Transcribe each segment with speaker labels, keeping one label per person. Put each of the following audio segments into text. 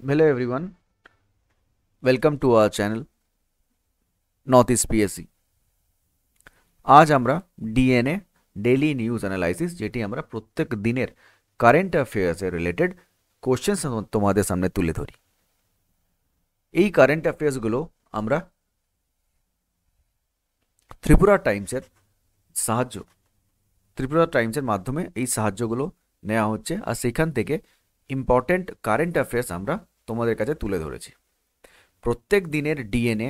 Speaker 1: Hello everyone, welcome to our channel Northeast PSC। আজ আমরা DNA daily news analysis যেটি আমরা প্রত্যেক দিনের কারেন্ট অ্যাফেয়ার্সের রিলেটেড কোশ্চেন্স তোমাদের সামনে তুলে ধরি। এই কারেন্ট অ্যাফেয়ার্সগুলো আমরা ত্রিপুরা টাইমসের মাধ্যমে এই সাহায্যগুলো নেওয়া হচ্ছে, আর সেখান থেকে ইম্পর্টেন্ট কারেন্ট অ্যাফেয়ার্স আমরা তোমাদের কাছে তুলে ধরেছি। প্রত্যেক দিনের ডিএনএ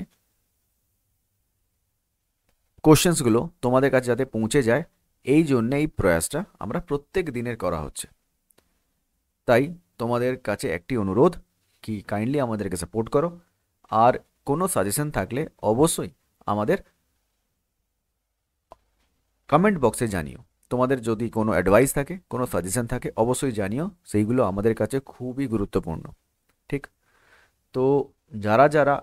Speaker 1: কোশ্চেন্সগুলো তোমাদের কাছে যাতে পৌঁছে যায়, এই জন্য এই প্রয়াসটা আমরা প্রত্যেক দিনের করা হচ্ছে। তাই তোমাদের কাছে একটি অনুরোধ কি কাইন্ডলি আমাদেরকে সাপোর্ট করো, আর কোনো সাজেশন থাকলে অবশ্যই আমাদের কমেন্ট বক্সে জানিও। তোমাদের যদি কোনো অ্যাডভাইস থাকে, কোনো সাজেশন থাকে, অবশ্যই জানিও, সেইগুলো আমাদের কাছে খুবই গুরুত্বপূর্ণ। ঠিক তো যারা যারা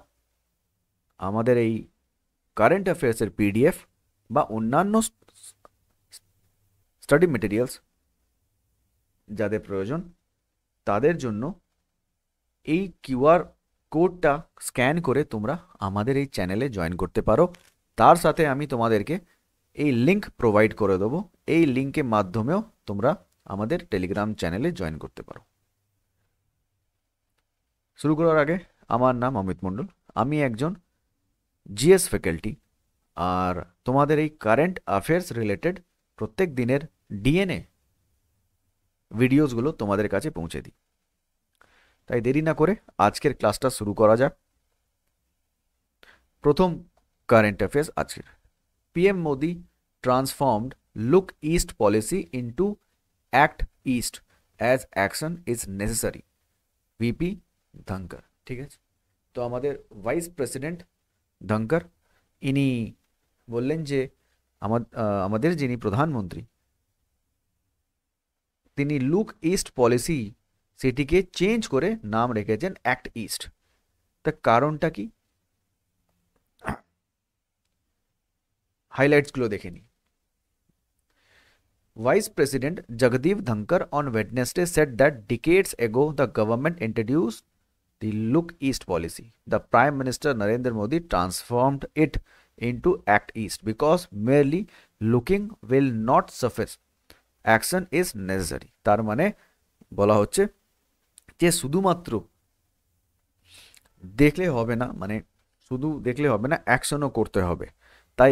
Speaker 1: আমাদের এই কারেন্ট অ্যাফেয়ার্সের পিডিএফ বা অন্যান্য স্টাডি মেটেরিয়ালস যাদের প্রয়োজন, তাদের জন্য এই কিউআর কোডটা স্ক্যান করে তোমরা আমাদের এই চ্যানেলে জয়েন করতে পারো। তার সাথে আমি তোমাদেরকে এই লিঙ্ক প্রোভাইড করে দেবো, এই লিঙ্কের মাধ্যমেও তোমরা আমাদের টেলিগ্রাম চ্যানেলে জয়েন করতে পারো। শুরু করার আগে, আমার নাম অমিত মণ্ডল, আমি একজন জিএস ফ্যাকাল্টি, আর তোমাদের এই কারেন্ট অ্যাফেয়ার্স রিলেটেড প্রত্যেক দিনের ডিএনএ ভিডিওসগুলো তোমাদের কাছে পৌঁছে দিই। তাই দেরি না করে আজকের ক্লাসটা শুরু করা যাক। প্রথম কারেন্ট অ্যাফেয়ার্স আজকের, PM Modi transformed look east policy into act east as action is necessary, VP Dhankhar. ঠিক আছে, তো আমাদের ভাইস প্রেসিডেন্ট ধনকর ইনি বললেন যে আমাদের যিনি প্রধানমন্ত্রী, তিনি লুক ইস্ট পলিসি সেটিকে চেঞ্জ করে নাম রেখেছেন অ্যাক্ট ইস্ট। তার কারণটা কি, হাইলাইটসগুলো দেখে নিই। Vice President Jagdeep Dhankar on Wednesday said that decades ago the government introduced the Look East policy. The Prime Minister Narendra Modi transformed it into Act East because merely looking will not suffice. Action is necessary. তার মানে বলা হচ্ছে যে শুধুমাত্র দেখলে হবে না, মানে শুধু দেখলে হবে না, অ্যাকশনও করতে হবে। তাই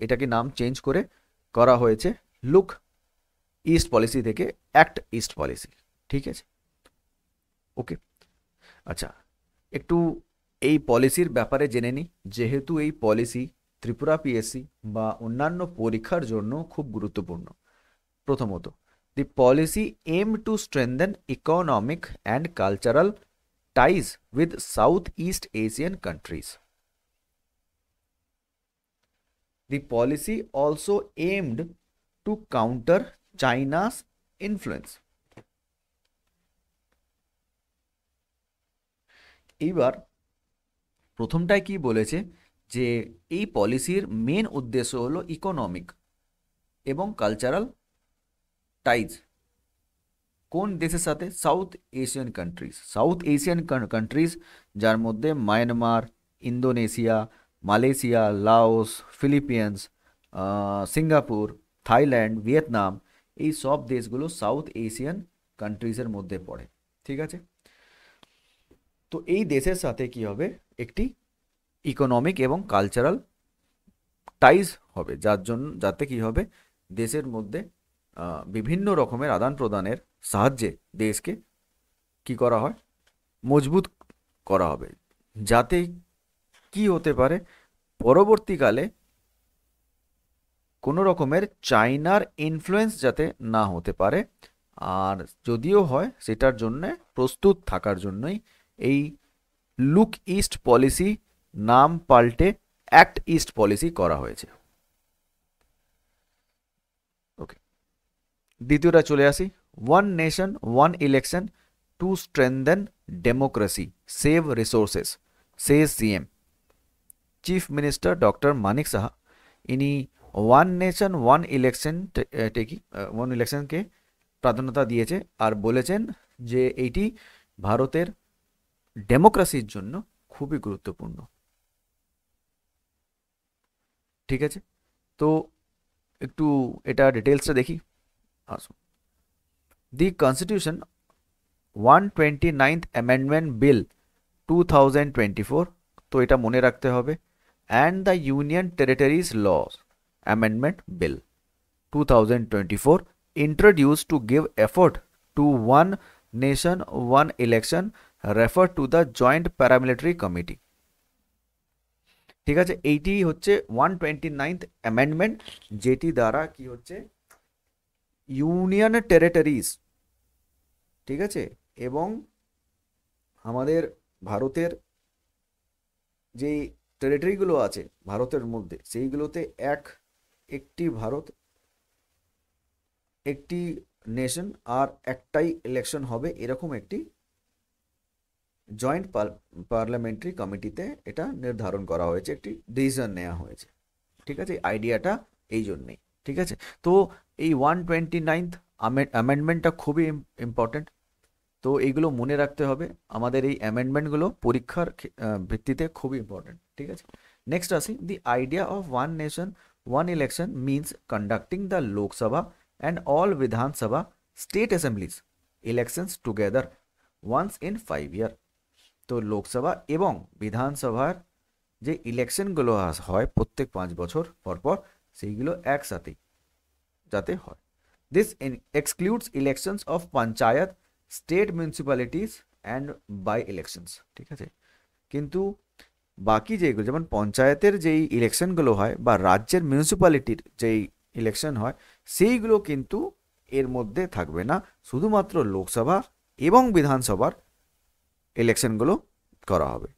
Speaker 1: এটাকে নাম চেঞ্জ করে করা হয়েছে লুক ইস্ট পলিসি থেকে অ্যাক্ট ইস্ট পলিসি। ঠিক আছে, ওকে। আচ্ছা, একটু এই পলিসির ব্যাপারে জেনে নিই, যেহেতু এই পলিসি ত্রিপুরা পিএসসি বা অন্যান্য পরীক্ষার জন্য খুব গুরুত্বপূর্ণ। প্রথমত, the policy aim to strengthen economic and cultural ties with South East Asian countries. The policy also aimed to counter China's influence. এইবার প্রথমটায় কি বলেছে যে এই পলিসির মেন উদ্দেশ্য হলো ইকোনমিক এবং কালচারাল টাইজ কোন দেশের সাথে, সাউথ এশিয়ান কান্ট্রিজ, যার মধ্যে Myanmar, Indonesia, Malaysia, Laos, Philippines, Singapore, Thailand, Vietnam, এই সব দেশগুলো সাউথ এশিয়ান কান্ট্রিজের মধ্যে পড়ে। ঠিক আছে, তো এই দেশের সাথে কি হবে, একটি ইকোনমিক এবং কালচারাল টাইজ হবে, যাতে কি হবে, দেশের মধ্যে বিভিন্ন রকমের আদান প্রদানের সাহায্যে দেশকে কি করা হয়, মজবুত করা হবে, যাতে কি হতে পারে, পরবর্তীকালে কোনো রকমের চায়নার ইনফ্লুয়েন্স যাতে না হতে পারে, আর যদিও হয় সেটার জন্য প্রস্তুত থাকার জন্যই এই লুক ইস্ট পলিসি নাম পাল্টে অ্যাক্ট ইস্ট পলিসি করা হয়েছে। ওকে, দ্বিতীয়টা চলে আসি, one nation one election to strengthen democracy save resources, says CM. Chief minister doctor Manik Saha ইনি ওয়ান নেশন ওয়ান ইলেকশনকে প্রাধান্যতা দিয়েছে, আর বলেছেন যে এইটি ভারতের ডেমোক্রেসির জন্য খুবই গুরুত্বপূর্ণ। ঠিক আছে, তো একটু এটা ডিটেলসটা দেখি, আসুন। The constitution 129th amendment bill 2024, তো এটা মনে রাখতে হবে। And the union territories laws amendment bill 2024 introduced to give effort to one nation one election referred to the joint paramilitary committee। ঠিক আছে, এইটি হচ্ছে 129th অ্যামেন্ডমেন্ট, যেটি দ্বারা কি হচ্ছে ইউনিয়ন টেরিটরিজ, ঠিক আছে, এবং আমাদের ভারতের যেই টেরিটরিগুলো আছে ভারতের মধ্যে, সেইগুলোতে একটি ভারত, একটি নেশন আর একটাই ইলেকশন হবে, এরকম একটি জয়েন্ট পার্লামেন্টারি কমিটিতে এটা নির্ধারণ করা হয়েছে, একটি ডিসিশন নেওয়া হয়েছে। ঠিক আছে, আইডিয়াটা এই জন্যেই। ঠিক আছে, তো এই 129th অ্যামেন্ডমেন্টটা খুবই ইম্পর্টেন্ট, তো এইগুলো মনে রাখতে হবে। আমাদের এই অ্যামেন্ডমেন্টগুলো পরীক্ষার ভিত্তিতে খুবই ইম্পর্টেন্ট। ঠিক আছে, নেক্সট আসি। The idea of one nation one election means conducting the Lok Sabha and all Vidhan Sabha state assemblies elections together once in 5 year। তো লোকসভা এবং বিধানসভার যে ইলেকশনগুলো হয় প্রত্যেক 5 বছর পর পর, সেইগুলো একসাথে যাতে হয়। This excludes elections of panchayat, state municipalities and by elections. ঠিক আছে, কিন্তু বাকি যেগুলো, যেমন পঞ্চায়েতের যেই ইলেকশনগুলো হয় বা রাজ্যের মিউনিসিপ্যালিটির যেই ইলেকশন হয়, সেইগুলো কিন্তু এর মধ্যে থাকবে না, শুধুমাত্র লোকসভা এবং বিধানসভার ইলেকশনগুলো করা হবে।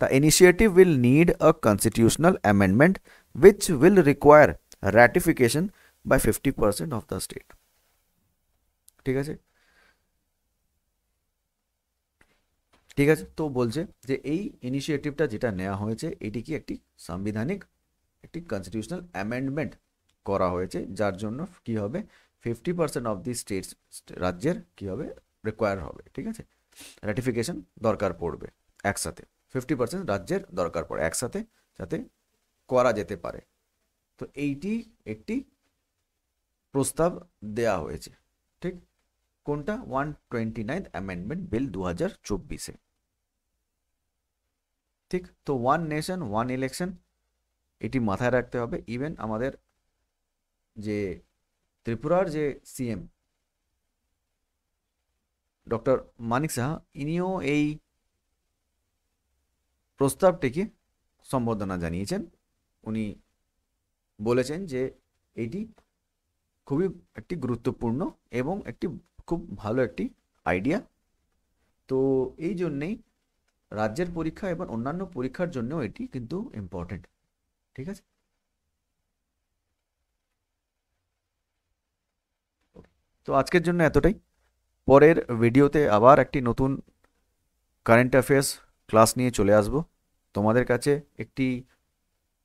Speaker 1: The initiative will need a constitutional amendment which will require ratification by 50% of the state। ঠিক আছে, ঠিক আছে, তো বলছে যে এই ইনিশিয়েটিভটা যেটা নেওয়া হয়েছে, এটি কি একটি সাংবিধানিক, একটি কনস্টিটিউশনাল অ্যামেন্ডমেন্ট করা হয়েছে, যার জন্য কি হবে 50% অফ দি স্টেটস, রাজ্যের কি হবে রিকোয়ার হবে। ঠিক আছে, র্যাটিফিকেশন দরকার পড়বে একসাথে, 50% রাজ্যের দরকার পড়ে একসাথে, যাতে করা যেতে পারে। তো এইটি একটি প্রস্তাব দেয়া হয়েছে। ঠিক, কোনটা? 129th amendment bill 2024-এ। ঠিক, তো ওয়ান নেশন ওয়ান ইলেকশন এটি মাথায় রাখতে হবে। ইভেন আমাদের যে ত্রিপুরার যে সিএম ডক্টর মানিক সাহা, ইনিও এই প্রস্তাবটিকে সম্বর্ধনা জানিয়েছেন। উনি বলেছেন যে এটি খুবই একটি গুরুত্বপূর্ণ এবং একটি খুব ভালো একটি আইডিয়া। তো এই জন্যেই রাজ্যের পরীক্ষা এবং অন্যান্য পরীক্ষার জন্যও এটি কিন্তু ইম্পর্টেন্ট। ঠিক আছে, তো আজকের জন্য এতটাই। পরের ভিডিওতে আবার একটি নতুন কারেন্ট অ্যাফেয়ার্স ক্লাস নিয়ে চলে আসব। তোমাদের কাছে একটি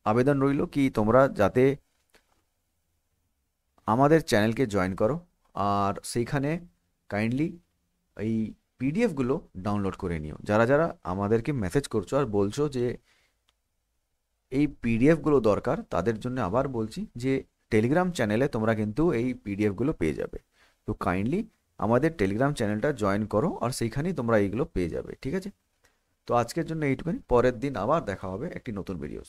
Speaker 1: আবেদন রইল কি তোমরা যাতে আমাদের চ্যানেলকে জয়েন করো, আর সেইখানে কাইন্ডলি এই পিডিএফগুলো ডাউনলোড করে নিও। যারা যারা আমাদেরকে মেসেজ করছো আর বলছো যে এই পিডিএফগুলো দরকার, তাদের জন্য আবার বলছি যে টেলিগ্রাম চ্যানেলে তোমরা কিন্তু এই পিডিএফগুলো পেয়ে যাবে। তো কাইন্ডলি আমাদের টেলিগ্রাম চ্যানেলটা জয়েন করো, আর সেইখানেই তোমরা এইগুলো পেয়ে যাবে। ঠিক আছে, তো আজকের জন্য এইটুকুনি। পরের দিন আবার দেখা হবে একটি নতুন ভিডিও।